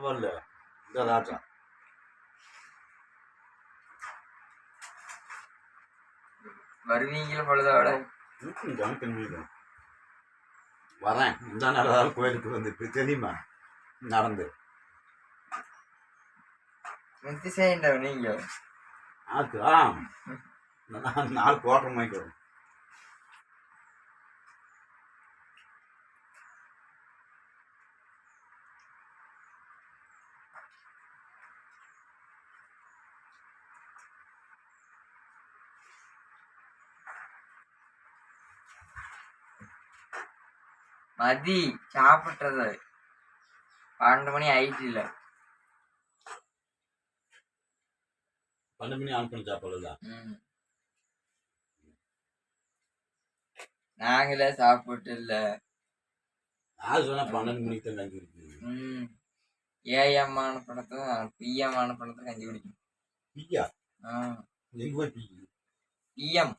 வரல இந்த ராஜா வருவீங்களா பொழுதோட? வரேன் இந்த நாள் கோயிலுக்கு வந்துட்டு தெரியுமா நடந்து முத்தி செய்யண்டா நீங்க நாலு கோட்டை வாங்கிக்கிறோம். மதி சாப்பிட்டது 12 மணி ஆயிட்டு இல்ல. 12 மணி ஆன் பண்ணி சாப்பிடல. நாங்களே சாப்பிட்டு இல்ல. நான் சொன்ன 12 மணிக்கு தான் கஞ்சி குடிக்கணும். ஏஎம் படத்தும் பிஎம் படத்தும் கஞ்சி குடிக்கணும். பியா எங்க போய் பிஎம்